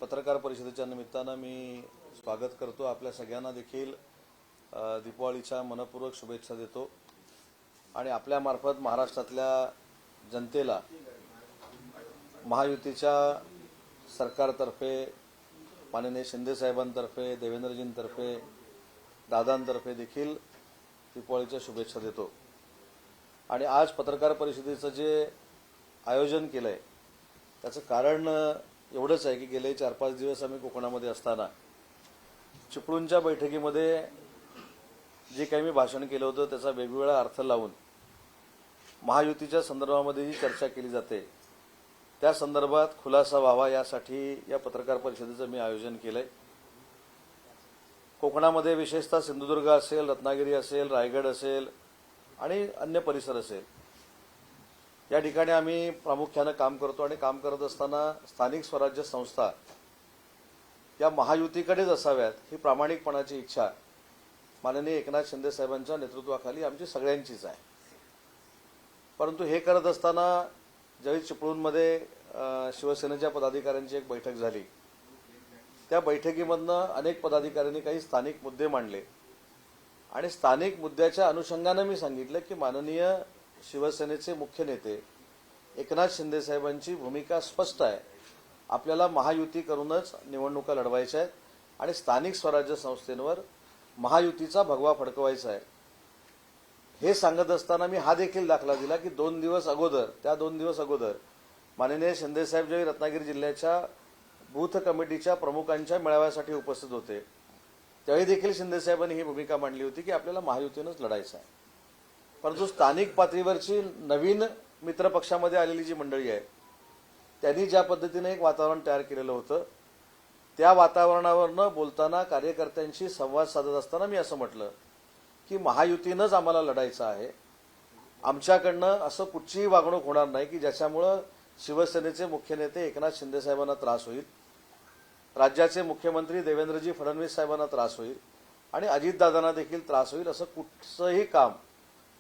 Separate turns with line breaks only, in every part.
पत्रकार परिषदेच्या निमित्तानं मी स्वागत करतो। आपल्या सगळ्यांना देखील दीपावलीच्या मनपूर्वक शुभेच्छा देतो आणि आपल्या मार्फत महाराष्ट्रातल्या जनतेला महायुतीच्या सरकारतर्फे माननीय शिंदे साहेबांतर्फे देवेंद्रजींतर्फे दादांतर्फे देखील दीपावलीच्या शुभेच्छा देतो। आणि आज पत्रकार परिषदेचं जे आयोजन केलंय त्याचं कारण एवढंच आहे की गेले 4-5 दिवस आम्ही कोकणामध्ये असताना चिपळूणच्या बैठकीमध्ये जे काही मी भाषण केलं होतं त्याचा वेगवेगळा अर्थ लावून महायुतीच्या संदर्भामध्ये जी चर्चा केली जाते त्या संदर्भात खुलासा व्हावा यासाठी या पत्रकार परिषदेचं मी आयोजन केलंय। कोकणामध्ये विशेषतः सिंधुदुर्ग असेल, रत्नागिरी असेल, रायगड असेल आणि अन्य परिसर असेल या ठिकाणी आम्ही प्रामुख्याने काम करतो आणि काम करत असताना स्थानिक स्वराज्य संस्था या महायुतीकडेच असाव्यात ही प्रामाणिकपणाची इच्छा माननीय एकनाथ शिंदे साहेबांच्या नेतृत्वाखाली आमची सगळ्यांचीच आहे। परंतु हे करत असताना ज्यावेळी चिपळूणमध्ये शिवसेनेच्या पदाधिकाऱ्यांची एक बैठक झाली त्या बैठकीमधनं अनेक पदाधिकाऱ्यांनी काही स्थानिक मुद्दे मांडले आणि स्थानिक मुद्द्याच्या अनुषंगाने मी सांगितलं की माननीय शिवसेनेचे मुख्य नेते एकनाथ शिंदे साहेबांची भूमिका स्पष्ट आहे। आपल्याला महायुती करूनच निवडणुका लढवायच्या आहेत आणि स्थानिक स्वराज्य संस्थेवर महायुतीचा भगवा फडकवायचा आहे। हे सांगत असताना मी हा देखील दाखला दिला की 2 दिवस अगोदर माननीय शिंदे साहेब ज्यावेळी रत्नागिरी जिल्ह्याच्या बूथ कमिटीच्या प्रमुखांच्या मेळाव्यासाठी उपस्थित होते त्यावेळी देखील शिंदे साहेबांनी ही भूमिका मांडली होती की आपल्याला महायुतीनंच लढायचं आहे। परंतु स्थानिक पातळीवरची नवीन मित्रपक्षामध्ये आलेली जी मंडळी आहे त्यांनी ज्या पद्धतीने एक वातावरण तयार केलेलं होतं त्या वातावरणावर न बोलताना कार्यकर्त्यांशी संवाद साधत असताना मी असं म्हटलं की महायुतीनंच आम्हाला लढायचं आहे। आमच्याकडनं असं कुठचीही वागणूक होणार नाही की ज्याच्यामुळं शिवसेनेचे मुख्य नेते एकनाथ शिंदे साहेबांना त्रास होईल, राज्याचे मुख्यमंत्री देवेंद्रजी फडणवीस साहेबांना त्रास होईल आणि अजितदादांना देखील त्रास होईल असं कुठचंही काम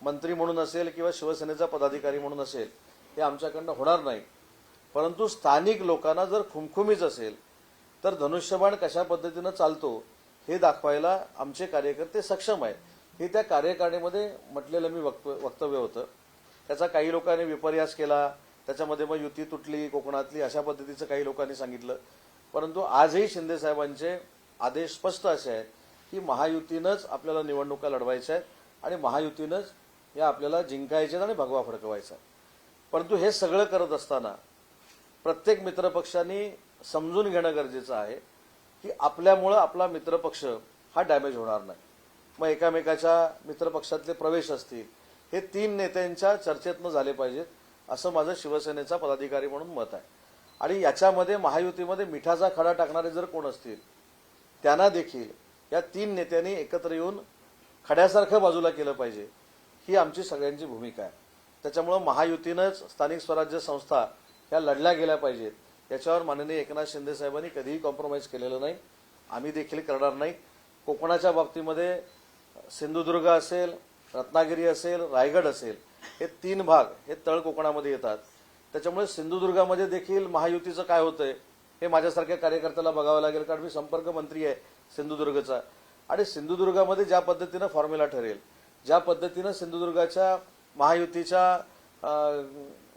मंत्री म्हणून असेल किंवा शिवसेनेचा पदाधिकारी म्हणून असेल हे आमच्याकडनं होणार नाही। परंतु स्थानिक लोकांना जर खुमखुमीच असेल तर धनुष्यबाण कशा पद्धतीनं चालतो हे दाखवायला आमचे कार्यकर्ते सक्षम आहेत हे त्या कार्यकारिणीमध्ये म्हटलेलं मी वक्तव्य होतं। त्याचा काही लोकांनी विपर्यास केला, त्याच्यामध्ये मग युती तुटली कोकणातली अशा पद्धतीचं काही लोकांनी सांगितलं। परंतु आजही शिंदे साहेबांचे आदेश स्पष्ट असे आहेत की महायुतीनंच आपल्याला निवडणुका लढवायच्या आहेत आणि महायुतीनंच या आपल्याला जिंकायचे आणि भगवा फडकवायचा। परंतु हे सगळं करत असताना प्रत्येक मित्रपक्षांनी समजून घेणं गरजेचं आहे की आपल्यामुळं आपला मित्रपक्ष हा डॅमेज होणार नाही। मग एकामेकाच्या मित्रपक्षातले प्रवेश असतील हे 3 नेत्यांच्या चर्चेतनं झाले पाहिजेत असं माझं शिवसेनेचा पदाधिकारी म्हणून मत आहे। आणि याच्यामध्ये महायुतीमध्ये मिठाचा खडा टाकणारे जर कोण असतील त्यांना देखील या 3 नेत्यांनी एकत्र येऊन खड्यासारखं बाजूला केलं पाहिजे ही आमची सगळ्यांची भूमिका आहे। त्याच्यामुळे महायुतीनंच स्थानिक स्वराज्य संस्था ह्या लढल्या गेल्या पाहिजेत याच्यावर माननीय एकनाथ शिंदे साहेबांनी कधीही कॉम्प्रोमाइज केलेलं नाही, आम्ही देखील करणार नाही। कोकणाच्या बाबतीमध्ये सिंधुदुर्ग असेल, रत्नागिरी असेल, रायगड असेल हे 3 भाग हे तळ कोकणामध्ये येतात। त्याच्यामुळे सिंधुदुर्गामध्ये देखील महायुतीचं काय होतंय हे माझ्यासारख्या कार्यकर्त्याला बघावं लागेल कारण मी संपर्क मंत्री आहे सिंधुदुर्गचा। आणि सिंधुदुर्गामध्ये ज्या पद्धतीनं फॉर्म्युला ठरेल, ज्या पद्धतीनं सिंधुदुर्गाच्या महायुतीच्या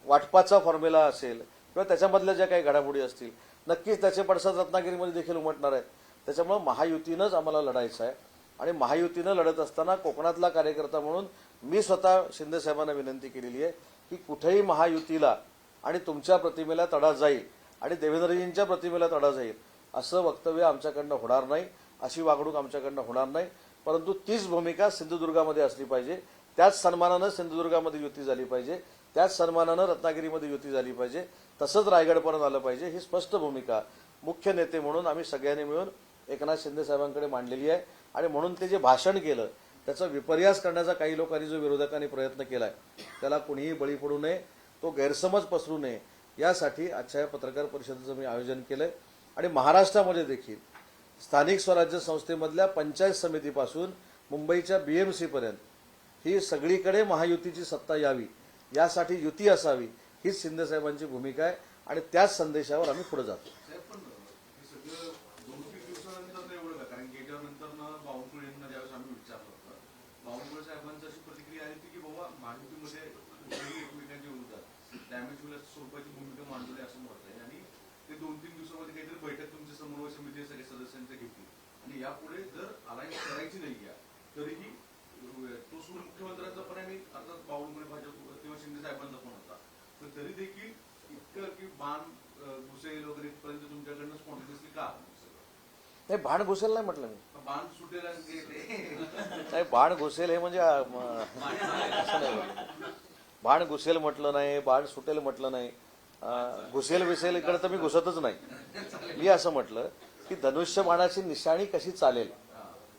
वाटपाचा फॉर्म्युला असेल किंवा त्याच्यामधल्या ज्या काही घडामोडी असतील नक्कीच त्याचे पडसाद रत्नागिरीमध्ये देखील उमटणार आहेत। त्याच्यामुळे महायुतीनंच आम्हाला लढायचं आहे आणि महायुतीनं लढत असताना कोकणातला कार्यकर्ता म्हणून मी स्वतः शिंदे साहेबांना विनंती केलेली आहे की कुठेही महायुतीला आणि तुमच्या प्रतिमेला तडा जाईल आणि देवेंद्रजींच्या प्रतिमेला तडा जाईल असं वक्तव्य आमच्याकडनं होणार नाही, अशी वागणूक आमच्याकडनं होणार नाही। परंतु तीच भूमिका सिंधुदुर्गामध्ये असली पाहिजे, त्याच सन्मानानं सिंधुदुर्गामध्ये युती झाली पाहिजे, त्याच सन्मानानं रत्नागिरीमध्ये युती झाली पाहिजे, तसंच रायगडपर्यंत आलं पाहिजे ही स्पष्ट भूमिका मुख्य नेते म्हणून आम्ही सगळ्यांनी मिळून एकनाथ शिंदे साहेबांकडे मांडलेली आहे। आणि म्हणून ते जे भाषण केलं त्याचा विपर्यास करण्याचा काही लोकांनी जो विरोधकांनी प्रयत्न केलाय त्याला कुणीही बळी पडू नये, तो गैरसमज पसरू नये यासाठी आजच्या पत्रकार परिषदेचं मी आयोजन केलंय। आणि महाराष्ट्रामध्ये देखील स्थानिक स्वराज्य संस्थेमधल्या पंचायत समितीपासून मुंबईच्या BMC पर्यंत ही सगळीकडे महायुतीची सत्ता यावी यासाठी युती असावी हीच शिंदे साहेबांची भूमिका आहे आणि त्याच संदेशावर आम्ही पुढे जातो।
2-3 दिवसानंतर एवढं का, कारण गेल्यानंतर बावनकुळेंना ज्यावेळेस आम्ही विचारलं होतं, बावनकुळे साहेबांची अशी प्रतिक्रिया आली होती की बाबा महायुतीमध्ये एकमेकांच्या विरोधात डॅमेज होईल स्वरूपाची भूमिका मांडली असं मत आहे. आणि ते 2-3 दिवसामध्ये काहीतरी बैठक तुमच्या समन्वय समिती सगळ्या सदस्यांच्या घेतली आणि यापुढे जर अलायन्स करायची नाही तरीही तो सूर मुख्यमंत्र्यांचा पण आणि आता बावनकुळे भाजप किंवा शिंदे साहेबांचा पण होता, पण तरी देखील इतकं की बाण घुसेल वगैरे इथपर्यंत तुमच्याकडनं स्पॉन्टेनियसली का?
नाही, बाण घुसेल नाही म्हटलं मी.
बाण सुटेल
नाही, बाण घुसेल हे म्हणजे असं नाही. बाण घुसेल म्हटलं नाही, बाण सुटेल म्हटलं नाही, घुसेल विसेल इकडे तर मी घुसतच नाही. मी असं म्हटलं की धनुष्यबाणाची निशाणी कशी चालेल,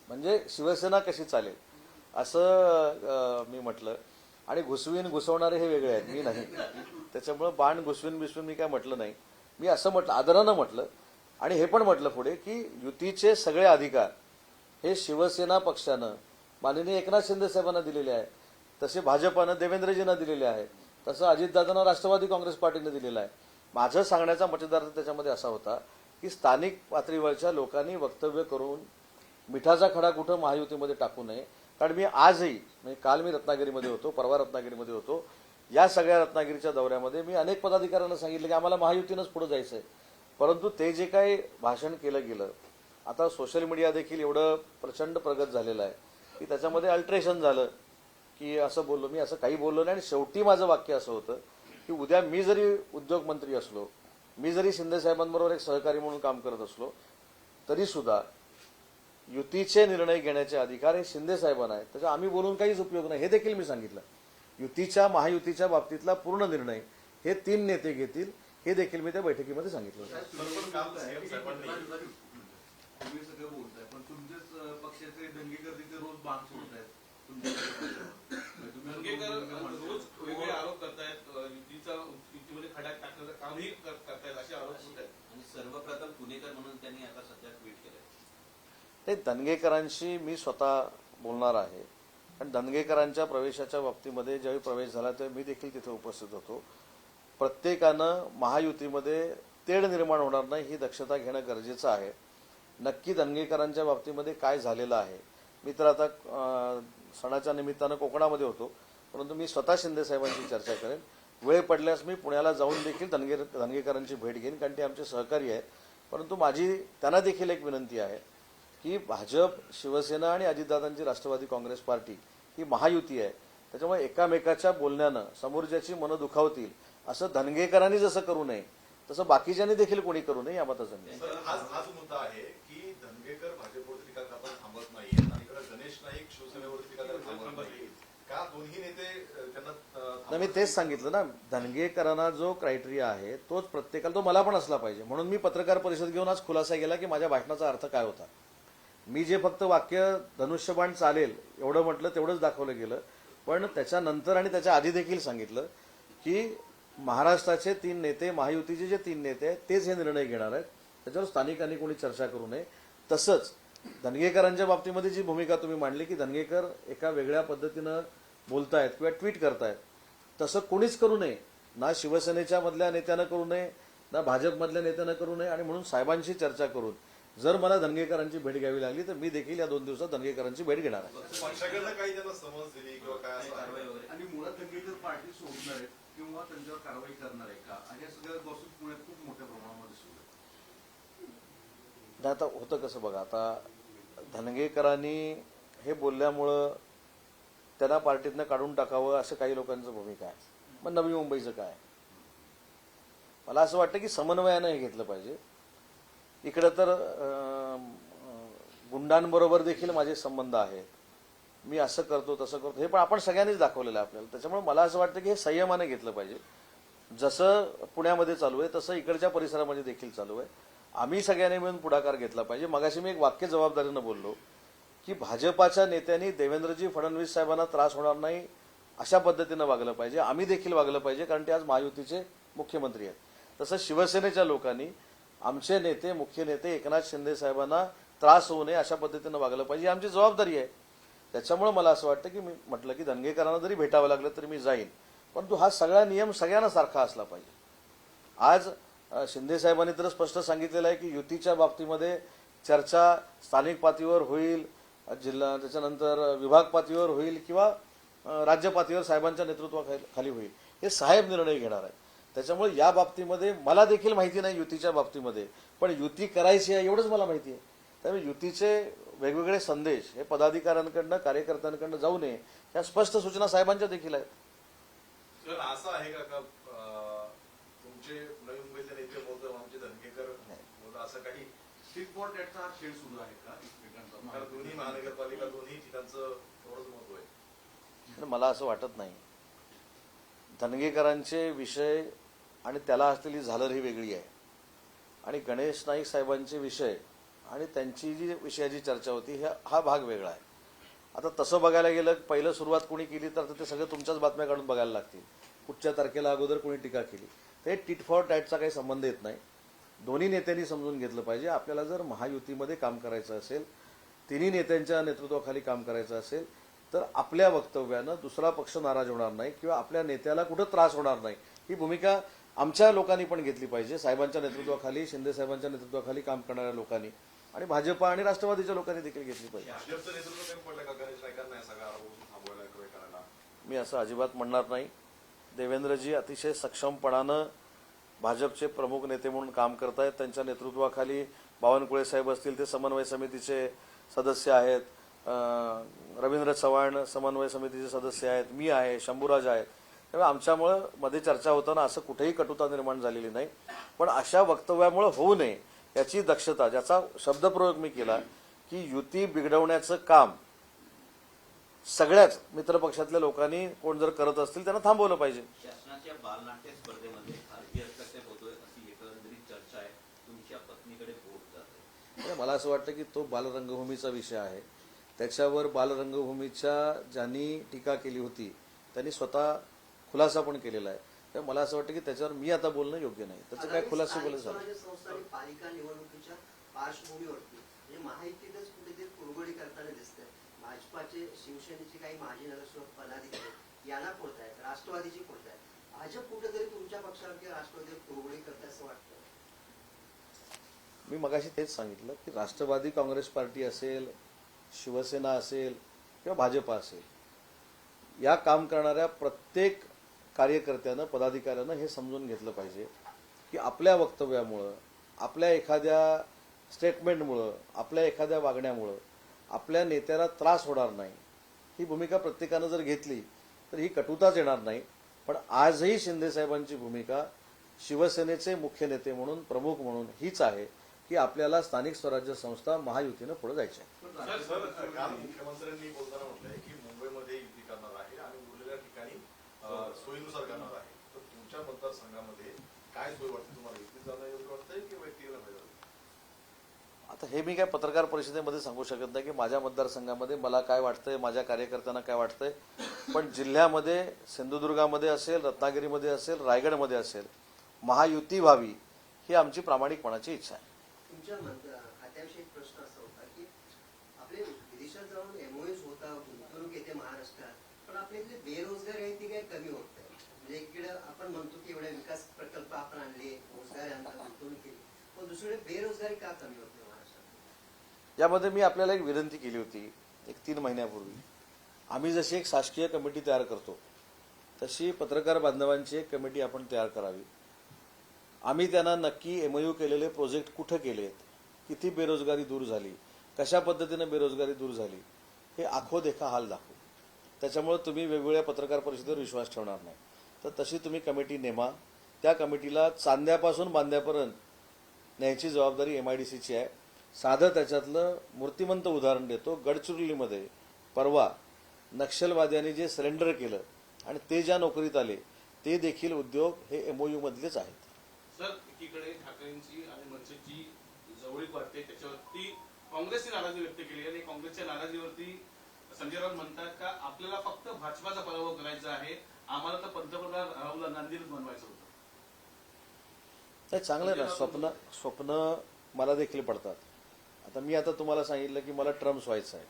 म्हणजे शिवसेना कशी चालेल असं मी म्हटलं. आणि घुसवीन घुसवणारे हे वेगळे आहेत, मी नाही. त्याच्यामुळे बाण घुसवीन बिसवीन मी काय म्हटलं नाही. मी असं म्हटलं, आदरानं म्हटलं आणि हे पण म्हटलं पुढे की युतीचे सगळे अधिकार हे शिवसेना पक्षानं माननीय एकनाथ शिंदे साहेबांना दिलेले आहे, तसे भाजपानं देवेंद्रजींना दिलेले आहे, तसं अजितदादांना राष्ट्रवादी काँग्रेस पार्टीनं दिलेलं आहे. माझं सांगण्याचा मतदार त्याच्यामध्ये असा होता की स्थानिक पातळीवरच्या लोकांनी वक्तव्य करून मिठाचा खडा कुठं महायुतीमध्ये टाकू नये. कारण मी आजही, म्हणजे काल मी रत्नागिरीमध्ये होतो, परवा रत्नागिरीमध्ये होतो, या सगळ्या रत्नागिरीच्या दौऱ्यामध्ये मी अनेक पदाधिकाऱ्यांना सांगितलं की आम्हाला महायुतीनंच पुढे जायचं आहे. परंतु ते जे काही भाषण केलं गेलं, आता सोशल मीडिया देखील एवढं प्रचंड प्रगत झालेलं आहे की त्याच्यामध्ये अल्ट्रेशन झालं की असं बोललो, मी असं काही बोललो नाही. आणि शेवटी माझं वाक्य असं होतं की उद्या मी जरी उद्योगमंत्री असलो, मी जरी शिंदे साहेबांबरोबर एक सहकारी म्हणून काम करत असलो, तरी सुद्धा युतीचे निर्णय घेण्याचे अधिकार हे शिंदे साहेबांना आहेत. त्याचा आम्ही बोलून काहीच उपयोग नाही, हे देखील मी सांगितलं. युतीच्या महायुतीच्या बाबतीतला पूर्ण निर्णय हे 3 नेते घेतील, हे देखील मी त्या बैठकीमध्ये सांगितलं.
तुम्ही सगळं बोलताय पण तुमचेच पक्षाचे दंगेकर तिथे रोज बाण सोडतायत.
दंगेकर रोज वेगळे आरोप करतायत, युतीमध्ये खड्यात टाकण्याचं कामही करतायत असे आरोप होत आहेत.
आणि सर्वप्रथम पुणेकर म्हणून त्यांनी आता सध्या ट्विट केलंय.
ते दंगेकरांशी मी स्वतः बोलणार आहे. आणि दंगेकरांच्या प्रवेशाच्या बाबतीमध्ये ज्यावेळी प्रवेश झाला तेव्हा मी देखील तिथे उपस्थित होतो. प्रत्येकानं महायुतीमध्ये तेढ निर्माण होणार नाही ही दक्षता घेणं गरजेचं आहे. नक्की दंगेकरांच्या बाबतीमध्ये काय झालेलं आहे, मी तर आता सणाच्या निमित्तानं कोकणामध्ये होतो, परंतु मी स्वतः शिंदे साहेबांची चर्चा करेन. वेळ पडल्यास मी पुण्याला जाऊन देखील दंगेकरांची भेट घेईन, कारण ते आमचे सहकारी आहेत. परंतु माझी त्यांना देखील एक विनंती आहे की भाजप, शिवसेना आणि अजितदादांची राष्ट्रवादी काँग्रेस पार्टी ही महायुती आहे. त्याच्यामुळे एकामेकाच्या बोलण्यानं समोरच्याची मनं दुखावतील असं धनगेकरांनी जसं करू नये तसं बाकीच्यांनी देखील कोणी करू नये, या मताचा मी.
हाच मुद्दा आहे की धनगेकर भाजपवरती टीका करताना थांबत नाहीये आणि इकडे गणेश नाईक शिवसेनेवरती टीका करताना थांबत नाहीये. का दोन्ही नेते त्यांना?
मी तेच सांगितलं ना, धनगेकरांना जो क्रायटेरिया आहे तोच प्रत्येकाला, तो मला पण असला पाहिजे. म्हणून मी पत्रकार परिषद घेऊन आज खुलासा केला की माझ्या भाषणाचा अर्थ काय होता. मी जे फक्त वाक्य धनुष्यबाण चालेल एवढं म्हटलं तेवढंच दाखवलं गेलं, पण त्याच्यानंतर आणि त्याच्या आधी देखील सांगितलं की महाराष्ट्राचे 3 नेते, महायुतीचे जे 3 नेते आहेत तेच हे निर्णय घेणार आहेत, त्याच्यावर स्थानिकांनी कोणी चर्चा करू नये. तसंच धनगेकरांच्या बाबतीमध्ये जी भूमिका तुम्ही मांडली की धनगेकर एका वेगळ्या पद्धतीनं बोलतायत किंवा ट्विट करतायत, तसं कोणीच करू नये. ना शिवसेनेच्या मधल्या नेत्यानं करू नये, ना भाजपमधल्या नेत्यानं करू नये. आणि म्हणून साहेबांशी चर्चा करून जर मला धनगेकरांची भेट घ्यावी लागली तर मी देखील या 2 दिवसात धनगेकरांची भेट घेणार आहे.
पक्षाकडनं काही त्यांना समज दिली किंवा काय असं कारवाई वगैरे?
आणि मुळात दंगेकर पार्टी सोडणार आहेत किंवा त्यांच्यावर कारवाई करणार आहे का, आणि या सगळ्या गॉसिप पुण्यात खूप मोठ्या प्रमाणामध्ये सुरू आहे.
आता होतं कसं बघा, आता धनगेकरांनी हे बोलल्यामुळं त्यांना पार्टीतनं काढून टाकावं असं काही लोकांचं भूमिका आहे. मग नवी मुंबईचं काय? मला असं वाटतं की समन्वयानं हे घेतलं पाहिजे. इकडं तर गुंडांबरोबर देखील माझे संबंध आहेत, मी असं करतो तसं करतो, हे पण आपण सगळ्यांनीच दाखवलेलं आहे आपल्याला. त्याच्यामुळे मला असं वाटतं की हे संयमाने घेतलं पाहिजे. जसं पुण्यामध्ये चालू आहे तसं इकडच्या परिसरामध्ये देखील चालू आहे. आम्ही सगळ्यांनी मिळून पुढाकार घेतला पाहिजे. मगाशी मी एक वाक्य जबाबदारीनं बोललो की भाजपाच्या नेत्यांनी देवेंद्रजी फडणवीस साहेबांना त्रास होणार नाही अशा पद्धतीनं वागलं पाहिजे. आम्ही देखील वागलं पाहिजे, कारण ते आज महायुतीचे मुख्यमंत्री आहेत. तसं शिवसेनेच्या लोकांनी आमचे नेते, मुख्य नेते एकनाथ शिंदे साहेबांना त्रास होऊ नये अशा पद्धतीनं वागलं पाहिजे, ही आमची जबाबदारी आहे. त्याच्यामुळे मला असं वाटतं की मी म्हटलं की धनगेकरांना जरी भेटावं लागलं तरी मी जाईन, परंतु हा सगळा नियम सगळ्यांना सारखा असला पाहिजे. आज शिंदे साहेबांनी तर स्पष्ट सांगितलेलं आहे की युतीच्या बाबतीमध्ये चर्चा स्थानिक पातळीवर होईल, जिल्हा त्याच्यानंतर विभाग पातळीवर होईल किंवा राज्य पातळीवर साहेबांच्या नेतृत्वाखाली होईल. हे साहेब निर्णय घेणार आहेत. त्याच्यामुळे या बाबतीमध्ये मला देखील माहिती नाही युतीच्या बाबतीमध्ये, पण युती करायची आहे एवढंच मला माहिती आहे. त्यामुळे युतीचे वेगवेगळे संदेश हे पदाधिकाऱ्यांकडनं कार्यकर्त्यांकडनं जाऊ नये या स्पष्ट सूचना साहेबांच्या देखील आहेत.
सर असं आहे का तुमचे नवी मुंबईतले नेते बोलतो आमचे धनगेकर बोलतो असं काही
स्टिक फॉर टॅटचा हा खेळ सुरू आहे का एकमेकांचा?
कारण दोन्ही महानगरपालिका दोन्ही ठिकाणचं थोडंच महत्व आहे.
पण मला असं वाटत नाही. धनगेकरांचे विषय आणि त्याला असलेली झालर ही वेगळी आहे, आणि गणेश नाईक साहेबांचे विषय आणि त्यांची जी विषयाची चर्चा होती हा भाग वेगळा आहे. आता तसं बघायला गेलं पहिलं सुरुवात कोणी केली तर ते सगळं तुमच्याच बातम्या काढून बघायला लागतील. कुठच्या तारखेला अगोदर कोणी टीका केली ते टिट फॉर टॅटचा काही संबंध येत नाही. दोन्ही नेत्यांनी समजून घेतलं पाहिजे. आपल्याला जर महायुतीमध्ये काम करायचं असेल, तिन्ही नेत्यांच्या नेतृत्वाखाली काम करायचं असेल, तर आपल्या वक्तव्यानं दुसरा पक्ष नाराज होणार नाही किंवा आपल्या नेत्याला कुठं त्रास होणार नाही ही भूमिका आमच्या लोकांनी पण घेतली पाहिजे. साहेबांच्या नेतृत्वाखाली, शिंदे साहेबांच्या नेतृत्वाखाली काम करणाऱ्या लोकांनी आणि भाजपा आणि राष्ट्रवादीच्या लोकांनी देखील घेतली पाहिजे.
भाजपचं नेतृत्व कमी पडलं का गणेश नाईकांना या सगळा आरोप थांबवायला किंवा करायला?
मी असं अजिबात म्हणणार नाही. देवेंद्रजी अतिशय सक्षमपणानं भाजपचे प्रमुख नेते म्हणून काम करत आहेत. त्यांच्या नेतृत्वाखाली बावनकुळे साहेब असतील ते समन्वय समितीचे सदस्य आहेत, रवींद्र चव्हाण समन्वय समितीचे सदस्य आहेत, मी आहे, शंभूराज आहेत. त्यामुळे आमच्यामुळं मध्ये चर्चा होताना असं कुठेही कटुता निर्माण झालेली नाही. पण अशा वक्तव्यामुळे होऊ नये याची दक्षता, ज्याचा शब्दप्रयोग मी केला की युती बिघडवण्याचं काम सगळ्याच मित्रपक्षातल्या लोकांनी कोण जर करत असतील त्यांना थांबवलं पाहिजे.
शासनाच्या बालनाट्य स्पर्धेमध्ये भारतीय हस्तक्षेप होतोय अशी एकंदरीत चर्चा आहे. तुमच्या पत्नीकडे बोट जाते.
मला असं वाटतं की तो बालरंगभूमीचा विषय आहे. त्याच्यावर बालरंगभूमीच्या ज्यांनी टीका केली होती त्यांनी स्वतः खुलासा पण केलेला आहे. तर मला असं वाटतं की त्याच्यावर मी आता बोलणं योग्य नाही. त्याचं काय खुलासा बोलत झालं.
पालिका निवडणुकीच्या पार्श्वभूमीवरती म्हणजे महायुतीतच कुठेतरी कुरघोडी करताना दिसतंय. भाजपाचे, शिवसेनेचे काही माजी नगरसेवक पदाधिकारी यांना फोडतायत, राष्ट्रवादीची फोडतायत. भाजप कुठेतरी तुमच्या पक्षावर किंवा राष्ट्रवादीवर कुरघोडी करते असं वाटतं?
मी मगाशी तेच सांगितलं की राष्ट्रवादी काँग्रेस पार्टी असेल, शिवसेना असेल किंवा भाजपा असेल, या काम करणाऱ्या प्रत्येक कार्यकर्त्यानं, पदाधिकाऱ्यानं हे समजून घेतलं पाहिजे की आपल्या वक्तव्यामुळं, आपल्या एखाद्या स्टेटमेंटमुळं, आपल्या एखाद्या वागण्यामुळं आपल्या नेत्याला त्रास होणार नाही. ही भूमिका प्रत्येकानं जर घेतली तर ही कटुताच येणार नाही. पण आजही शिंदे साहेबांची भूमिका शिवसेनेचे मुख्य नेते म्हणून, प्रमुख म्हणून हीच आहे की आपल्याला स्थानिक स्वराज्य संस्था महायुतीनं पुढे जायचं आहे.
सर काल मुख्यमंत्र्यांनी बोलताना म्हटलंय की मुंबईमध्ये युती करणार आहे आणि उरलेल्या ठिकाणी सोयीनुसार करणार आहे. तर तुमच्या मतदारसंघामध्ये काय सोय वाटते तुम्हाला? युती जाणं योग्य वाटतंय की व्यक्तीला पाहिजे?
आता हे मी काय पत्रकार परिषदेमध्ये सांगू शकत नाही की माझ्या मतदारसंघामध्ये मला काय वाटतंय, माझ्या कार्यकर्त्यांना काय वाटतंय. पण जिल्ह्यामध्ये, सिंधुदुर्गामध्ये असेल, रत्नागिरीमध्ये असेल, रायगडमध्ये असेल, महायुती व्हावी ही आमची प्रामाणिकपणाची इच्छा आहे.
तुमच्या खात्याविषयी एक प्रश्न असा होता की आपले विदेशात जाऊन एमओएस होता, गुंतवणूक येते महाराष्ट्रात, पण आपल्या इथले बेरोजगारी आहे ती काही कमी होत आहे. म्हणजे इकडे आपण म्हणतो की एवढे विकास प्रकल्प आपण आणले, रोजगार आणला, गुंतवणूक केली, पण दुसरीकडे बेरोजगारी का कमी होते महाराष्ट्रात?
यामध्ये मी आपल्याला एक विनंती केली होती एक 3 महिन्यापूर्वी. आम्ही जशी एक शासकीय कमिटी तयार करतो तशी पत्रकार बांधवांची एक कमिटी आपण तयार करावी. आम्ही त्यांना नक्की एमओयू केलेले प्रोजेक्ट कुठं केलेत, किती बेरोजगारी दूर झाली, कशा पद्धतीनं बेरोजगारी दूर झाली, हे आखो देखा हाल दाखवू. त्याच्यामुळे तुम्ही वेगवेगळ्या पत्रकार परिषदेवर विश्वास ठेवणार नाही. तर तशी तुम्ही कमिटी नेमा. त्या कमिटीला चांद्यापासून बांद्यापर्यंत न्यायची जबाबदारी MIDCची आहे. साधं त्याच्यातलं मूर्तिमंत उदाहरण देतो. गडचिरोलीमध्ये परवा नक्षलवाद्यांनी जे सरेंडर केलं आणि ते ज्या नोकरीत आले ते देखील उद्योग हे MOU मधलेच आहेत.
सर, एकीकडे ठाकरेंची आणि मनसेची जवळीक वाटते, त्याच्यावरती काँग्रेसने नाराजी व्यक्त केली आणि काँग्रेसच्या नाराजीवरती संजय राऊत म्हणतात का आपल्याला फक्त भाजपाचा पराभव करायचा आहे, आम्हाला तर पंतप्रधान राहुल गांधीच बनवायचं होतं.
नाही, चांगलं ना. स्वप्न मला देखील पडतात. आता तुम्हाला सांगितलं की मला ट्रम्प व्हायचं आहे.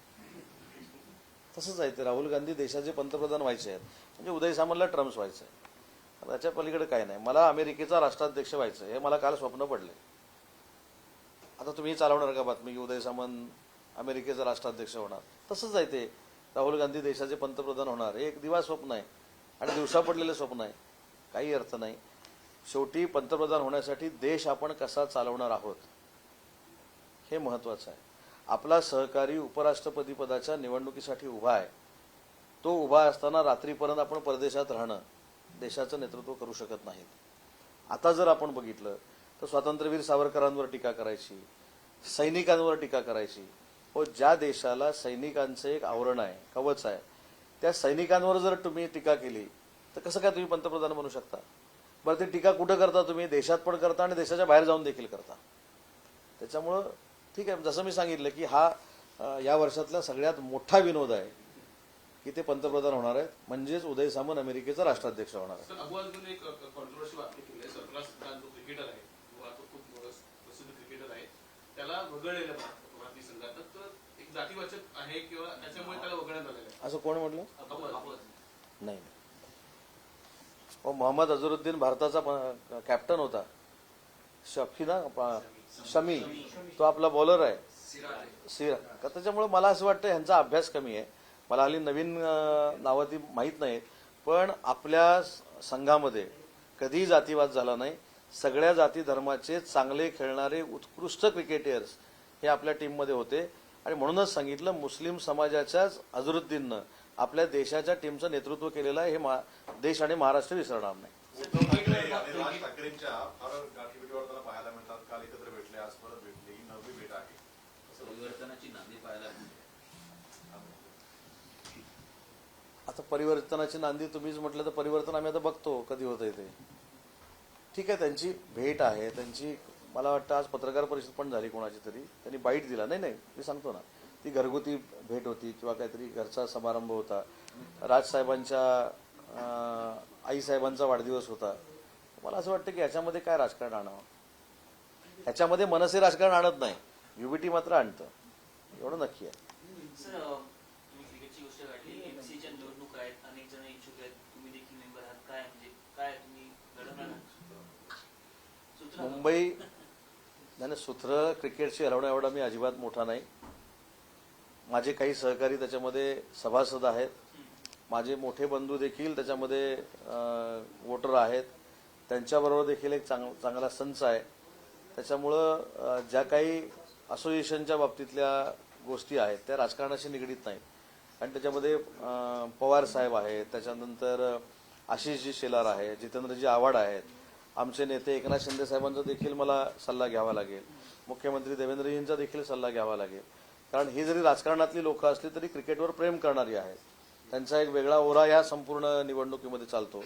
तसंच आहे ते. राहुल गांधी देशाचे पंतप्रधान व्हायचे आहेत म्हणजे उदय सामंतला ट्रम्प व्हायचं आहे. त्याच्या पलीकडे काही नाही. मला अमेरिकेचा राष्ट्राध्यक्ष व्हायचं हे मला काल स्वप्न पडले. आता तुम्ही चालवणार का बातमी की उदय सामंत अमेरिकेचा राष्ट्राध्यक्ष होणार? तसंच आहे ते. राहुल गांधी देशाचे पंतप्रधान होणार हे एक दिवा स्वप्न आहे आणि दिवसा पडलेलं स्वप्न आहे. काही अर्थ नाही. शेवटी पंतप्रधान होण्यासाठी देश आपण कसा चालवणार आहोत हे महत्वाचं आहे. आपला सहकारी उपराष्ट्रपती पदाच्या निवडणुकीसाठी उभा आहे. तो उभा असताना रात्रीपर्यंत आपण परदेशात राहणं देशाचं नेतृत्व करू शकत नाहीत. आता जर आपण बघितलं तर स्वातंत्र्यवीर सावरकरांवर टीका करायची, सैनिकांवर टीका करायची. हो, ज्या देशाला सैनिकांचं एक आवरण आहे, कवच आहे, त्या सैनिकांवर जर तुम्ही टीका केली तर कसं काय तुम्ही पंतप्रधान बनू शकता? बरं, ते टीका कुठं करता तुम्ही? देशात पण करता आणि देशाच्या बाहेर जाऊन देखील करता. त्याच्यामुळं ठीक आहे, जसं मी सांगितलं की हा या वर्षातला सगळ्यात मोठा विनोद आहे की ते पंतप्रधान होणार आहेत, म्हणजेच उदय सामंत अमेरिकेचा राष्ट्राध्यक्ष होणार आहे.
सर, अबू आझमने एक कॉन्ट्रोवर्सी बातमी केली आहे. सरफराज खान जो क्रिकेटर आहे, तो खूप प्रसिद्ध क्रिकेटर आहे, त्याला वगळलेलं भारतीय संघात. तर एक जातीवाचक आहे किंवा त्याच्यामुळे त्याला वगळण्यात आलेलं आहे.
असं कोण म्हटलं?
अबू आझम.
नाही. मोहम्मद अझरुद्दीन भारताचा कॅप्टन होता. शमी, तो आपला बॉलर आहे. त्याच्यामुळे मला असं वाटतं ह्यांचा अभ्यास कमी आहे. मला हल्ली नवीन नावं ती माहीत नाहीत, पण आपल्या संघामध्ये कधीही जातीवाद झाला नाही. सगळ्या जाती धर्माचे चांगले खेळणारे उत्कृष्ट क्रिकेटर्स हे आपल्या टीममध्ये होते आणि म्हणूनच सांगितलं मुस्लिम समाजाच्याच अझरुद्दीननं आपल्या देशाच्या टीमचं नेतृत्व केलेलं आहे. हे देश आणि महाराष्ट्र विसरणार नाही.
उद्धव ठाकरे आणि राज ठाकरेंच्या फार गाठीभेटी वाढताना पाहायला मिळतात. काल एकत्र भेटले, आज परत भेटले. ही नवी भेट आहे.
परिवर्तनाची नांदी पाहायला मिळते.
आता परिवर्तनाची नांदी तुम्हीच म्हटलं तर परिवर्तन आम्ही आता बघतो कधी होतंय ते. ठीक आहे, त्यांची भेट आहे. त्यांची मला वाटतं आज पत्रकार परिषद पण झाली कोणाची तरी, त्यांनी बाईट दिला. नाही, मी सांगतो ना, ती घरगुती भेट होती किंवा काहीतरी घरचा समारंभ होता. राजसाहेबांच्या आईसाहेबांचा वाढदिवस होता. मला असं वाटतं की ह्याच्यामध्ये काय राजकारण आणावं? ह्याच्यामध्ये मनसे राजकारण आणत नाही, युबीटी मात्र आणतं, एवढं नक्की आहे.
सर, तुम्ही क्रिकेटची गोष्ट काढली. एमसीच्या निवडणूक आहेत, अनेक जण इच्छुक आहेत, तुम्ही देखील मेंबर आहात. काय म्हणजे काय तुम्ही घडवणार?
मुंबई नाही, सूत्र क्रिकेटची हलवणं एवढा मी अजिबात मोठा नाही. माझे काही सहकारी त्याच्यामध्ये सभासद आहेत. माझे मोठे बंधू देखील त्याच्यामध्ये वोटर आहेत. त्यांच्याबरोबर देखील एक चांगला संच आहे. त्याच्यामुळं ज्या काही असोसिएशनच्या बाबतीतल्या गोष्टी आहेत त्या राजकारणाशी निगडीत नाहीत. आणि त्याच्यामध्ये पवार साहेब आहेत, त्याच्यानंतर आशिषजी शेलार आहे, जितेंद्रजी आव्हाड आहेत, आमचे नेते एकनाथ शिंदे साहेबांचा देखील मला सल्ला घ्यावा लागेल, मुख्यमंत्री देवेंद्रजींचा देखील सल्ला घ्यावा लागेल. कारण ही जरी राजकारणातली लोक असली तरी क्रिकेटवर प्रेम करणारी आहेत. त्यांचा एक वेगळा ओरा या संपूर्ण निवडणुकीमध्ये चालतो.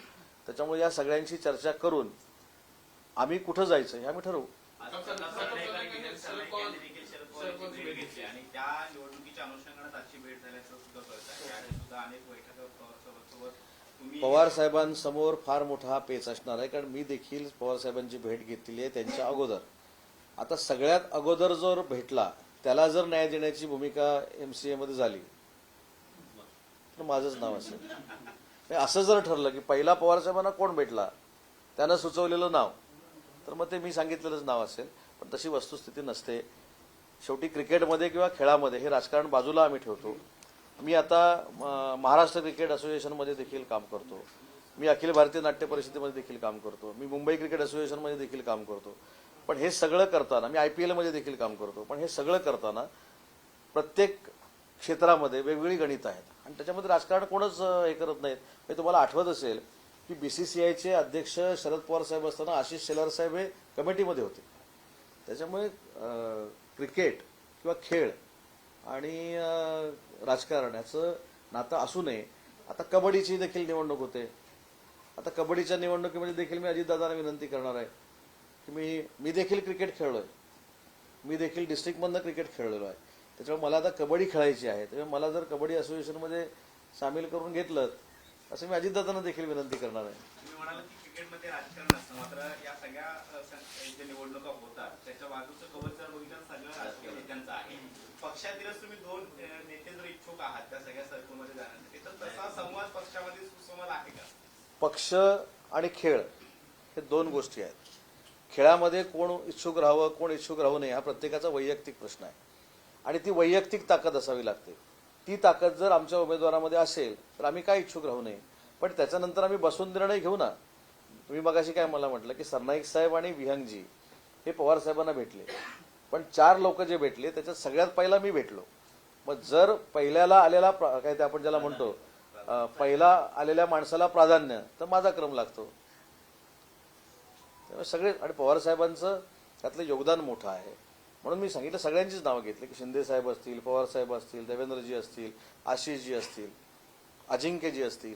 त्याच्यामुळे या सगळ्यांशी चर्चा करून आम्ही कुठं जायचं हे आम्ही ठरवू.
आणि त्या निवडणुकीच्या अनुषंगाने आजची भेट झाल्याचं सुद्धा कळत आहे. आणि सुद्धा अनेक बैठका पवारसोबत
पवार साहेबांसमोर फार मोठा पेच असणार आहे. कारण मी देखील पवार साहेबांची भेट घेतलेली आहे त्यांच्या अगोदर. आता सगळ्यात अगोदर जर भेटला त्याला जर न्याय देण्याची भूमिका MCA मध्ये झाली तर माझंच नाव असेल. असं जर ठरलं की पहिला पवार साहेबांना कोण भेटला त्यानं सुचवलेलं नाव, तर मग ते मी सांगितलेलंच नाव असेल. पण तशी वस्तुस्थिती नसते. शेवटी क्रिकेटमध्ये किंवा खेळामध्ये हे राजकारण बाजूला आम्ही ठेवतो. मी आता महाराष्ट्र क्रिकेट असोसिएशनमध्ये देखील काम करतो. मी अखिल भारतीय नाट्य परिषदेमध्ये देखील काम करतो. मी मुंबई क्रिकेट असोसिएशनमध्ये देखील काम करतो. पण हे सगळं करताना मी IPL मध्ये देखील काम करतो. पण हे सगळं करताना प्रत्येक क्षेत्रामध्ये वेगवेगळी गणित आहेत आणि त्याच्यामध्ये राजकारण कोणच हे करत नाहीत. हे तुम्हाला आठवत असेल की BCCIचे अध्यक्ष शरद पवार साहेब असताना आशिष शेलार साहेब हे कमिटीमध्ये होते. त्याच्यामुळे क्रिकेट किंवा खेळ आणि राजकारण याचं नातं असू नये. आता कबड्डीची देखील निवडणूक होते. आता कबड्डीच्या निवडणुकीमध्ये देखील मी अजितदादांना विनंती करणार आहे की मी देखील क्रिकेट खेळलोय. मी देखील डिस्ट्रिक्टमधनं क्रिकेट खेळलेलो आहे. त्याच्यामुळे मला आता कबड्डी खेळायची आहे. त्यामुळे मला जर कबड्डी असोसिएशनमध्ये सामील करून घेतलं असं मी अजितदादांना देखील विनंती करणार आहे.
तुम्ही म्हणाला की क्रिकेटमध्ये राजकारण असतं, मात्र या सगळ्या ज्या निवडणुका होतात त्याच्या बाजूचं कवच जर बघितलं सगळं राजकीय नेत्यांचं आहे. पक्षातीलच तुम्ही दोन नेते जर इच्छुक आहात त्या सगळ्या सर्कलमध्ये जाण्यासाठी, तर तसा संवाद पक्षामध्ये सुसंवाद आहे का?
पक्ष आणि खेळ हे दोन गोष्टी आहेत. खेळामध्ये कोण इच्छुक राहावं कोण इच्छुक राहू नये हा प्रत्येकाचा वैयक्तिक प्रश्न आहे आणि ती वैयक्तिक ताकद असावी लागते. ती ताकद जर आमच्या उमेदवारामध्ये असेल तर आम्ही काय इच्छुक राहू नये, पण त्याच्यानंतर आम्ही बसून निर्णय घेऊ ना. तुम्ही मगाशी काय मला म्हटलं की सरनाईक साहेब आणि विहंगजी हे पवार साहेबांना भेटले, पण 4 लोक जे भेटले त्याच्यात सगळ्यात पहिला मी भेटलो. मग जर पहिल्याला आलेला काय ते आपण ज्याला म्हणतो पहिला आलेल्या माणसाला प्राधान्य, तर माझा क्रम लागतो. त्यामुळे सगळे आणि पवार साहेबांचं त्यातलं योगदान मोठं आहे. म्हणून मी सांगितलं सगळ्यांचीच नावं घेतली की शिंदे साहेब असतील, पवार साहेब असतील, देवेंद्रजी असतील, आशिषजी असतील, अजिंक्यजी असतील,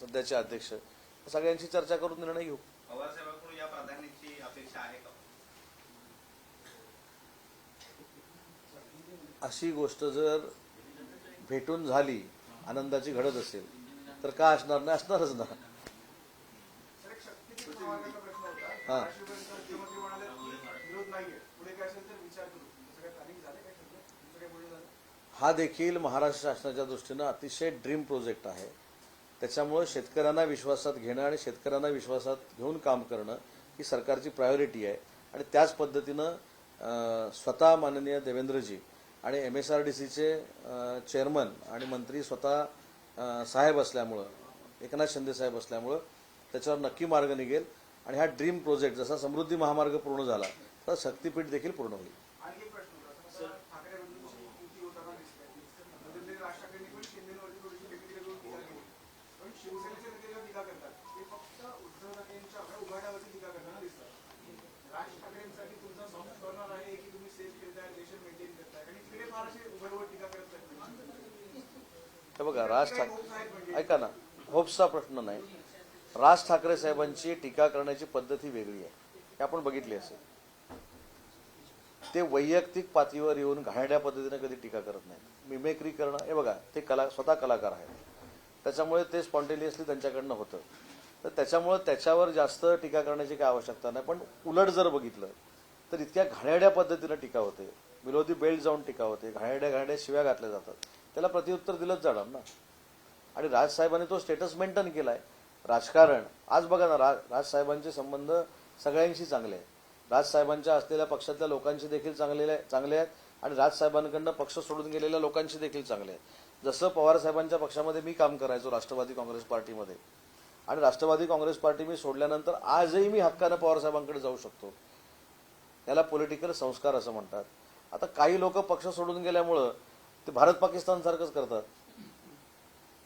सध्याचे अध्यक्ष, सगळ्यांशी चर्चा करून निर्णय घेऊ.
पवार साहेबांकडून या प्राधान्याची अपेक्षा आहे का?
अशी गोष्ट जर भेटून झाली, आनंदाची घडत असेल तर का असणार नाही, असणारच ना. हा हा देखील महाराष्ट्र शासनाच्या दृष्टीनं अतिशय ड्रीम प्रोजेक्ट आहे. त्याच्यामुळे शेतकऱ्यांना विश्वासात घेणं आणि शेतकऱ्यांना विश्वासात घेऊन काम करणं ही सरकारची प्रायोरिटी आहे. आणि त्याच पद्धतीनं स्वतः माननीय देवेंद्रजी आणि MSRDCचे चेअरमन आणि मंत्री स्वतः साहेब असल्यामुळं, एकनाथ शिंदे साहेब असल्यामुळं त्याच्यावर नक्की मार्ग निघेल. आणि हा ड्रीम प्रोजेक्ट जसा समृद्धी महामार्ग पूर्ण झाला तर शक्तीपीठ देखील पूर्ण होईल. हे बघा, राज ठाकरे ऐका ना, होप्सचा प्रश्न नाही. राज ठाकरे साहेबांची टीका करण्याची पद्धत ही वेगळी आहे, हे आपण बघितली असेल. ते वैयक्तिक पातळीवर येऊन घाणेरड्या पद्धतीने कधी टीका करत नाहीत. मिमेक्री करणं, हे बघा, ते स्वतः कलाकार आहेत, त्याच्यामुळे ते स्पॉन्टेनियसली त्यांच्याकडनं होतं. तर त्याच्यामुळे त्याच्यावर जास्त टीका करण्याची काय आवश्यकता नाही. पण उलट जर बघितलं तर इतक्या घाणेरड्या पद्धतीनं टीका होते, विरोधी बेल्ट जाऊन टीका होते, घाणेरड्या शिव्या घातल्या जातात, त्याला प्रत्युत्तर दिलंच जाणार ना. आणि राजसाहेबांनी तो स्टेटस मेंटेन केलाय. राजकारण आज बघा ना, राजसाहेबांचे संबंध सगळ्यांशी चांगले आहेत. राजसाहेबांच्या असलेल्या पक्षातल्या लोकांशी देखील चांगले आहेत आणि राजसाहेबांकडनं पक्ष सोडून गेलेल्या लोकांशी देखील चांगले आहेत. जसं पवार साहेबांच्या पक्षामध्ये मी काम करायचो राष्ट्रवादी काँग्रेस पार्टीमध्ये, आणि राष्ट्रवादी काँग्रेस पार्टी मी सोडल्यानंतर आजही मी हक्कानं पवार साहेबांकडे जाऊ शकतो. याला पॉलिटिकल संस्कार असं म्हणतात. आता काही लोक पक्ष सोडून गेल्यामुळं ते भारत पाकिस्तान सारखंच करतात,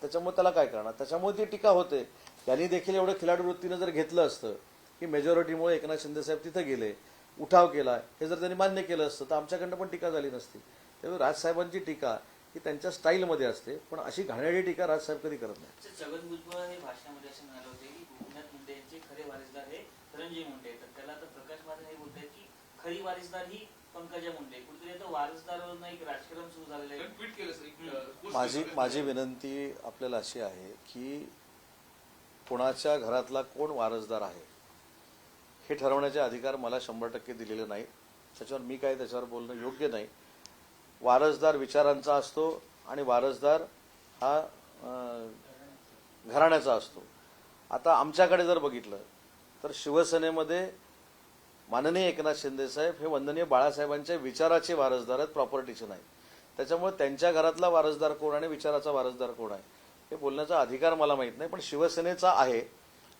त्याच्यामुळे त्याला काय करणार. त्याच्यामुळे ती टीका होते. त्यांनी देखील एवढं खिलाडू वृत्तीनं जर घेतलं असतं की मेजॉरिटीमुळे एकनाथ शिंदे साहेब तिथे गेले, उठाव केला, हे जर त्यांनी मान्य केलं असतं तर आमच्याकडनं पण टीका झाली नसती. त्यामुळे राजसाहेबांची टीका ही त्यांच्या स्टाईलमध्ये असते, पण अशी घाणेरडी टीका राजसाहेब कधी करत नाही.
छगन भुजबळ हे भाषणामध्ये असे म्हणाले होते की गोपीनाथ मुंडे यांचे खरे वारसदार हे धनंजय मुंडे, तर त्याला तर प्रकाश महाजन हे बोलतात की खरी वारसदार ही पंकजा मुंडे. कुठेतरी तर वारसदारावरून एक राजकारण सुरू झालेलं आहे.
ट्विट केलं सर.
माझी विनंती आपल्याला अशी आहे की कोणाच्या घरातला कोण वारसदार आहे हे ठरवण्याचे अधिकार मला 100% दिलेले नाही. त्याच्यावर मी काय त्याच्यावर बोलणं योग्य नाही. वारसदार विचारांचा असतो आणि वारसदार हा घराण्याचा असतो. आता आमच्याकडे जर बघितलं तर शिवसेनेमध्ये माननीय एकनाथ शिंदे साहेब हे वंदनीय बाळासाहेबांच्या विचाराचे वारसदार आहेत, प्रॉपर्टीचे नाही. त्याच्यामुळे त्यांच्या घरातला वारसदार कोण आणि विचाराचा वारसदार कोण आहे हे बोलण्याचा अधिकार मला माहित नाही, पण शिवसेनेचा आहे.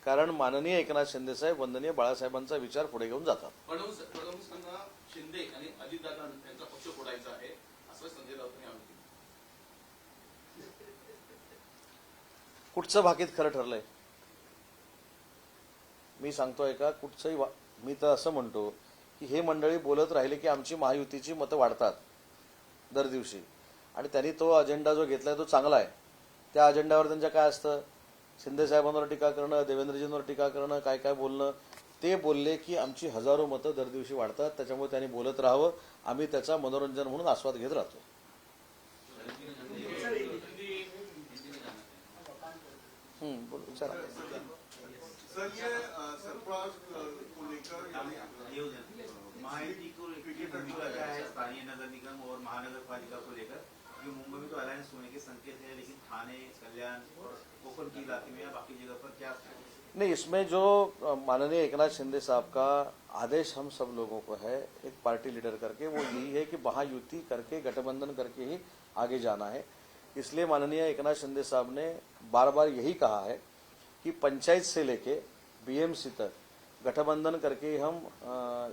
कारण माननीय एकनाथ शिंदे साहेब वंदनीय बाळासाहेबांचा विचार पुढे घेऊन जातात.
फडणवीसांना शिंदे आणि अजितदादा यांचा पक्ष फोडायचा आहे असं संजय राऊतांनी आरोप केला.
कुठचं भाकीत खरं ठरलंय मी सांगतोय का? कुठचंही मी तर असं म्हणतो की हे मंडळी बोलत राहिले की आमची महायुतीची मतं वाढतात दर दिवशी, आणि त्यांनी तो अजेंडा जो घेतलाय तो चांगला आहे. त्या अजेंड्यावर त्यांच्या काय असतं, शिंदे साहेबांवर टीका करणं, देवेंद्रजींवर टीका करणं, काय काय बोलणं. ते बोलले की आमची हजारो मतं दर दिवशी वाढतात, त्याच्यामुळे त्यांनी बोलत राहावं, आम्ही त्याचा मनोरंजन म्हणून आस्वाद घेत राहतो. विचारा.
महायुति को भूमिका क्या है स्थानीय नगर निगम और महानगर पालिका को लेकर? जो मुंबई में तो अलायंस होने के संकेत है, लेकिन थाने, कल्याण और कोकण के इलाके में या बाकी जगह पर क्या
नहीं, इसमें जो माननीय एकनाथ शिंदे साहब का आदेश हम सब लोगों को है एक पार्टी लीडर करके, वो यही है कि महायुति करके गठबंधन करके ही आगे जाना है। इसलिए माननीय एकनाथ शिंदे साहब ने बार बार यही कहा है कि पंचायत से लेके बीएमसी तक गठबंधन करके ही हम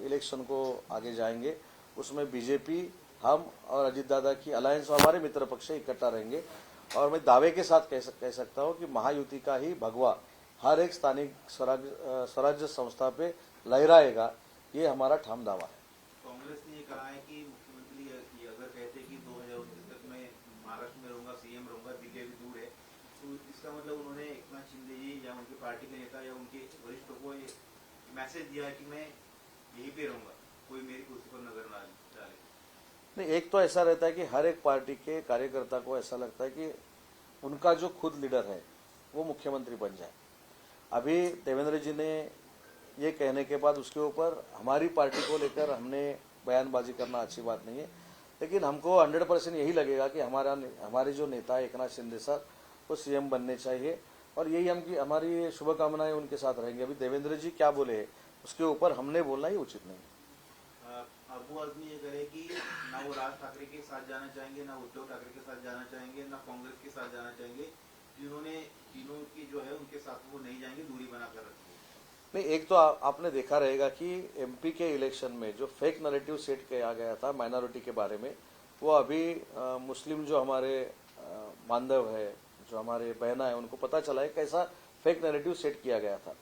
इलेक्शन को आगे जाएंगे। उसमें बीजेपी, हम और अजीत दादा की अलायंस और हमारे मित्र पक्ष इकट्ठा रहेंगे। और मैं दावे के साथ कह सकता हूं कि महायुति का ही भगवा हर एक स्थानिक स्वराज्य संस्था पे लहराएगा, ये हमारा ठाम दावा है।
कांग्रेस ने ये कहा है कि मुख्यमंत्री अगर कहते कि 2029 तक मैं महाराष्ट्र में रहूंगा, सीएम रहूंगा, दिल्ली अभी दूर है, तो इसका मतलब उन्होंने एकनाथ शिंदे जी या उनके पार्टी के नेता या उनके वरिष्ठों को ये मैसेज दिया है कि मैं यहीं पे रहूंगा, कोई मेरी कुर्सी पर नजर ना डाले।
नहीं, एक तो ऐसा रहता है कि हर एक पार्टी के कार्यकर्ता को ऐसा लगता है कि उनका जो खुद लीडर है वो मुख्यमंत्री बन जाए। अभी देवेंद्र जी ने ये कहने के बाद उसके ऊपर हमारी पार्टी को लेकर हमने बयानबाजी करना अच्छी बात नहीं है, लेकिन हमको 100% यही लगेगा कि हमारे जो नेता है एकनाथ शिंदे साहब वो सीएम बनने चाहिए, और यही हमारी शुभकामनाएं उनके साथ रहेंगे। अभी देवेंद्र जी क्या बोले उसके ऊपर हमने बोलना ही उचित नहीं।
अबू आजमी ये करे कि ना वो राज ठाकरे के साथ जाना चाहेंगे, ना उद्धव ठाकरे के साथ जाना चाहेंगे, ना कांग्रेस के साथ जाना चाहेंगे। जिन्होंने तीनों की जो है उनके साथ वो नहीं जाएंगे, दूरी बनाकर रखेंगे।
नहीं, एक तो आपने देखा रहेगा कि एमपी के इलेक्शन में जो फेक नैरेटिव सेट किया गया था माइनॉरिटी के बारे में, वो अभी मुस्लिम जो हमारे बांधव है, जो हमारे बहना है, उनको पता चला है कैसा फेक नैरेटिव सेट किया गया था।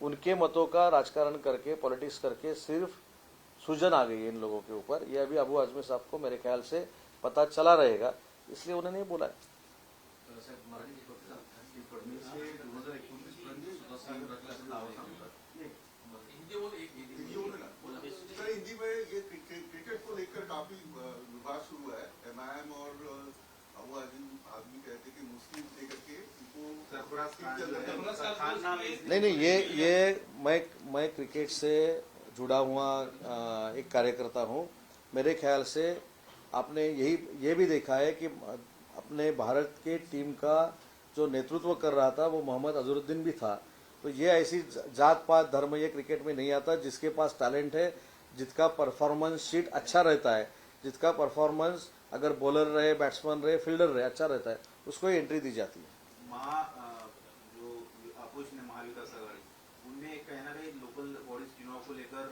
उनके मतों का राजकारण करके, पॉलिटिक्स करके सिर्फ सूजन आ गई है इन लोगों के ऊपर। ये अभी अबू आजमी साहब को मेरे ख्याल से पता चला रहेगा, इसलिए उन्होंने ये बोला है।
साहेब, मराठी फक्त सांगतात की फडणवीस हे 2019 पर्यंत सुद्धा सीएम रचल्याचं नाव सांगतात।
हिंदी बोल, एक हिंदी बोल ना।
सर, हिंदी में ये क्रिकेट को लेकर काफी विवाद शुरू है। एमआईएम और अबू आजमी कहते कि मुस्लिम लेकर के
नहीं, ये मैं क्रिकेट से जुड़ा हुआ एक कार्यकर्ता हूं। मेरे ख्याल से आपने ये भी देखा है कि अपने भारत के टीम का जो नेतृत्व कर रहा था वो मोहम्मद अजहरुद्दीन भी था। तो ये ऐसी जात पात धर्म ये क्रिकेट में नहीं आता। जिसके पास टैलेंट है, जिसका परफॉर्मेंस शीट अच्छा रहता है, जिसका परफॉर्मेंस अगर बॉलर रहे, बैट्समैन रहे, फील्डर रहे अच्छा रहता है, उसको ही एंट्री दी जाती है।
जो अपोजिशन है महाविकास आघाड़ी, उनमें कहना है लोकल बॉडीज चुनाव को लेकर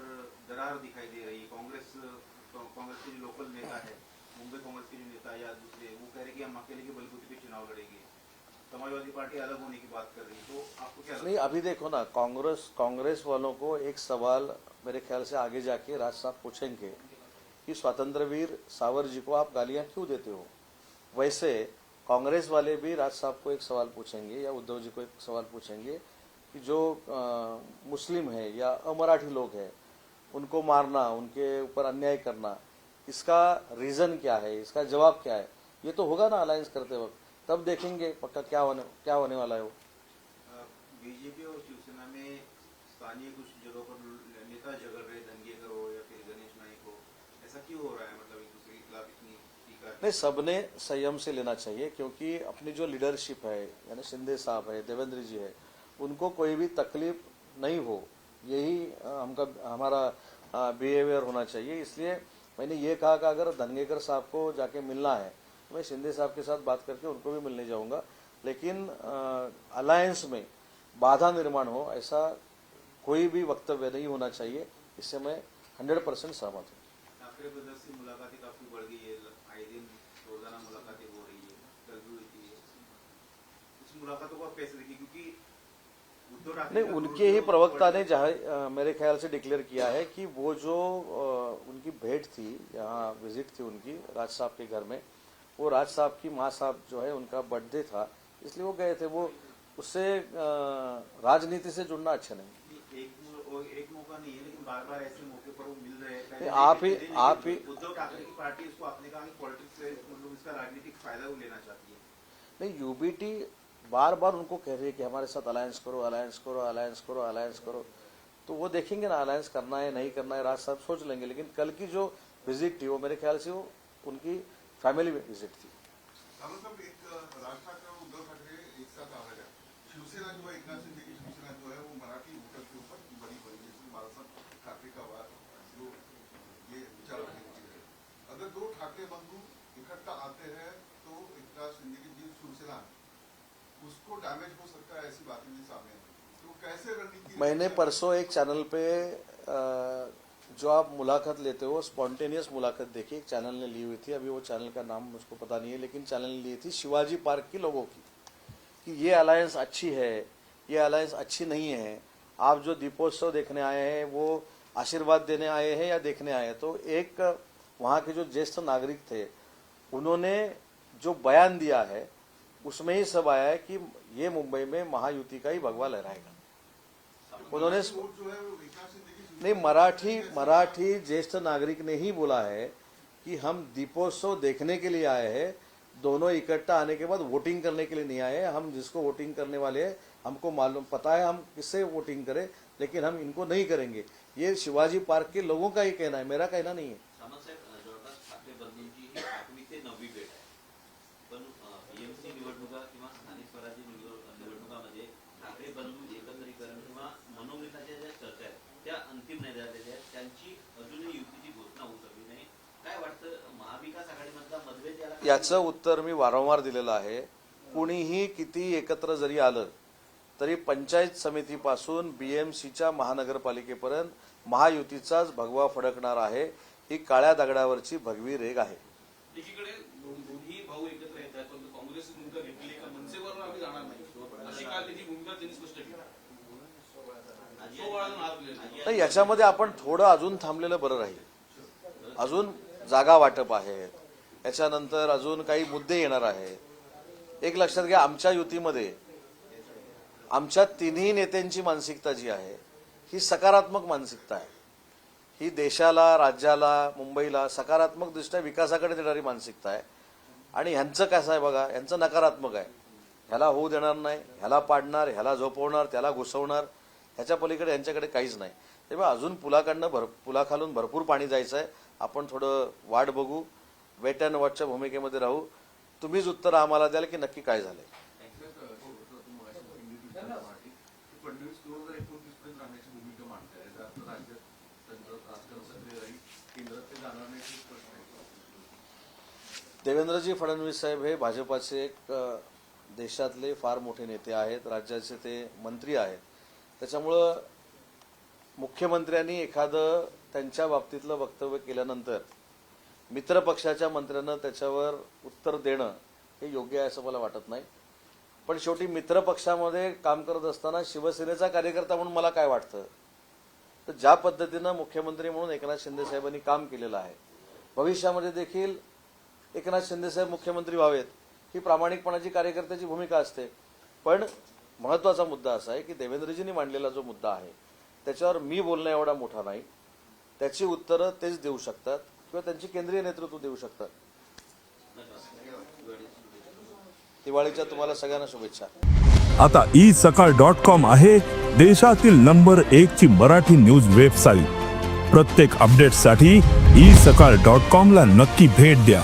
दरार दिखाई दे रही है। कांग्रेस के जो लोकल नेता है, मुंबई कांग्रेस के जो नेता या दूसरे, वो कह रहे कि हम अकेले के बलबूते पे चुनाव लड़ेंगे। समाजवादी पार्टी अलग होने की बात कर रही है, तो आपको क्या लगता है?
नहीं, अभी देखो ना, कांग्रेस वालों को एक सवाल मेरे ख्याल से आगे जाके राज साहब पूछेंगे कि स्वतंत्रवीर सावर जी को आप गालियां क्यों देते हो। वैसे कांग्रेस वाले भी राज साहब को एक सवाल पूछेंगे या उद्धव जी को एक सवाल पूछेंगे कि जो मुस्लिम है या अमराठी लोग हैं उनको मारना, उनके ऊपर अन्याय करना, इसका रीजन क्या है, इसका जवाब क्या है। ये तो होगा ना अलायंस करते वक्त, तब देखेंगे पक्का क्या होने वाला है वो।
बीजेपी और शिवसेना में स्थानीय कुछ जगहों पर नेता झगड़ रहे, दंगेकर हो या फिर गणेश नाइक हो, ऐसा क्यों हो रहा है? मतलब एक दूसरे के खिलाफ इतनी टीका।
नहीं, सबने संयम से लेना चाहिए, क्योंकि अपनी जो लीडरशिप है, यानी शिंदे साहब है, देवेंद्र जी है, उनको कोई भी तकलीफ नहीं हो, यही हमारा बिहेवियर होना चाहिए। इसलिए मैंने ये कहा कि अगर धनगेकर साहब को जाके मिलना है तो मैं शिंदे साहब के साथ बात करके उनको भी मिलने जाऊंगा, लेकिन अलायंस में बाधा निर्माण हो ऐसा कोई भी वक्तव्य नहीं होना चाहिए। इससे मैं 100% सहमत हूँ।
ठाकरे ब्रदर्स की मुलाकातें काफी बढ़ गई है, आए दिन रोजाना मुलाकातें हो रही है, कल भी हुई थी। इस मुलाकातों को आप कैसे देखिए? क्योंकि
नहीं, उनके ही प्रवक्ता ने जहाँ मेरे ख्याल से डिक्लेयर किया है कि वो जो उनकी भेंट थी, यहाँ विजिट थी उनकी राज साहब के घर में, वो राज साहब की माँ साहब जो है उनका बर्थडे था, इसलिए वो गए थे। वो उससे राजनीति से जुड़ना अच्छा नहीं।
एक मौका नहीं है, लेकिन बार बार ऐसे मौके पर वो मिल रहे हैं।
आप ही
उद्धव ठाकरे की पार्टी इसको अपने का पॉलिटिक्स से, मतलब इसका राजनीतिक फायदा वो लेना चाहती है।
नहीं, यूबीटी बार बार उनको कह रही है कि हमारे साथ अलायंस करो, अलायंस करो, अलायंस करो, अलायंस करो। तो वो देखेंगे ना अलायंस करना है नहीं करना है, राज साहब सोच लेंगे। लेकिन कल की जो विजिट थी वो मेरे ख्याल से वो उनकी फैमिली विजिट थी।
एक राज ठाकरे और उद्धव ठाकरे एक साथ आ रहे हैं। शिवसेना जो एकनाथ शिंदे की शिवसेना जो है वो मराठी वोटर के ऊपर बड़ी बड़ी जैसे बाला ठाकरे का वार जो ये विचार रखने की चीज है। अगर दो ठाकरे बंधु इकट्ठा आते हैं तो एकनाथ शिंदे की जो शिवसेना है उसको डैमेज हो सकता है, ऐसी बातें भी सामने है। तो कैसे रणनीति?
मैंने परसों एक चैनल पे जो आप मुलाकात लेते हो स्पॉन्टेनियस मुलाकात देखी, एक चैनल ने ली हुई थी, अभी वो चैनल का नाम मुझको पता नहीं है, लेकिन चैनल ने ली थी शिवाजी पार्क के लोगों की कि ये अलायंस अच्छी है, ये अलायंस अच्छी नहीं है, आप जो दीपोत्सव देखने आए हैं वो आशीर्वाद देने आए हैं या देखने आए हैं। तो एक वहाँ के जो ज्येष्ठ नागरिक थे उन्होंने जो बयान दिया है उसमें ही सब आया है कि ये मुंबई में महायुति का ही भगवा लहराएगा। उन्होंने
वोट जो है वो एकनाथ शिंदे की
नहीं, मराठी ज्येष्ठ नागरिक ने ही बोला है कि हम दीपोत्सव देखने के लिए आए हैं, दोनों इकट्ठा आने के बाद वोटिंग करने के लिए नहीं आए हैं। हम जिसको वोटिंग करने वाले हैं हमको मालूम पता है हम किससे वोटिंग करें, लेकिन हम इनको नहीं करेंगे। ये शिवाजी पार्क के लोगों का ही कहना है, मेरा कहना नहीं है।
सामंत साहेब, जवळपास ठाकरे बंधूंची ही 8वी ते 9वी भेट आहे, पण पीएमसी निवडणुका किंवा स्थानिक स्वराज्य निवडणुकामध्ये ठाकरे बंधू एकत्रीकरण किंवा मनोमिताच्या ज्या चर्चा आहेत त्या अंतिम नाही झालेल्या आहेत, त्यांची अजूनही युतीची घोषणा होऊ शकली नाही। काय वाटतं महाविकास आघाडीमधला मतभेद
याचं उत्तर मी वारंवार दिलेलं आहे। कुणीही किती एकत्र जरी आलं तरी पंचायत समितीपासून बीएमसीच्या महानगरपालिकेपर्यंत महायुतीचाच भगवा फडकणार आहे, ही काळ्या दगडावरची भगवी रेग आहे।
एकीकडे दोन्ही भाऊ एकत्र येतात, पण काँग्रेस भूमिका घेतली का मनसेवर आम्ही जाणार नाही अशी काल त्याची भूमिका त्यांनी स्पष्ट केली।
नाही, याच्यामध्ये आपण थोडं अजून थांबलेलं बरं राहील। अजून जागा वाटप आहे, याच्यानंतर अजून काही मुद्दे येणार आहेत। एक लक्षात घ्या, आमच्या युतीमध्ये आमच्या तिन्ही नेत्यांची मानसिकता जी आहे ही सकारात्मक मानसिकता आहे। ही देशाला, राज्याला, मुंबईला सकारात्मक दृष्ट्या विकासाकडे देणारी मानसिकता आहे। आणि ह्यांचं कसं आहे बघा, यांचं नकारात्मक आहे, ह्याला होऊ देणार नाही, ह्याला पाडणार, ह्याला झोपवणार, त्याला घुसवणार, ह्याच्या पलीकडे यांच्याकडे काहीच नाही। तेव्हा अजून पुलाखालून भरपूर पाणी जायचं आहे। आपण थोडं वाट बघू, वेट अँड वॉचच्या भूमिकेमध्ये राहू। तुम्हीच उत्तर आम्हाला द्याल की नक्की काय झालंय।
फडणवीस 2029 पर्यंत राहण्याची भूमिका मांडताय, राज्यात त्यांचं राजकारण सक्रिय राहील, केंद्रात ते जाणार नाही असा प्रश्न आहे।
देवेंद्रजी फडणवीस साहेब हे भाजपाचे एक देशातले फार मोठे नेते आहेत, राज्याचे ते मंत्री आहेत। त्याच्यामुळं मुख्यमंत्र्यांनी एखादं त्यांच्या बाबतीतलं वक्तव्य केल्यानंतर मित्रपक्षाच्या मंत्र्यांना त्याच्यावर उत्तर देणं हे योग्य आहे असं मला वाटत नाही। पण शेवटी मित्रपक्षामध्ये काम करत असताना शिवसेनेचा कार्यकर्ता म्हणून मला काय वाटतं, तर ज्या पद्धतीनं मुख्यमंत्री म्हणून एकनाथ शिंदे साहेबांनी काम केलेलं आहे, भविष्यामध्ये देखील एकनाथ शिंदे साहेब मुख्यमंत्री व्हावेत ही प्रामाणिकपणाची कार्यकर्त्याची भूमिका असते। पण महत्त्वाचा मुद्दा असा आहे की देवेंद्रजींनी मांडलेला जो मुद्दा आहे त्याच्यावर मी बोलणं एवढा मोठा नाही, त्याची उत्तरं तेच देऊ शकतात किंवा त्यांची केंद्रीय नेतृत्व देऊ शकतात। दिवाळीच्या तुम्हाला सगळ्यांना शुभेच्छा।
आता isakal.com आहे देशातील नंबर 1 ची मराठी न्यूज वेबसाईट। प्रत्येक अपडेटसाठी isakal.com ला नक्की भेट द्या।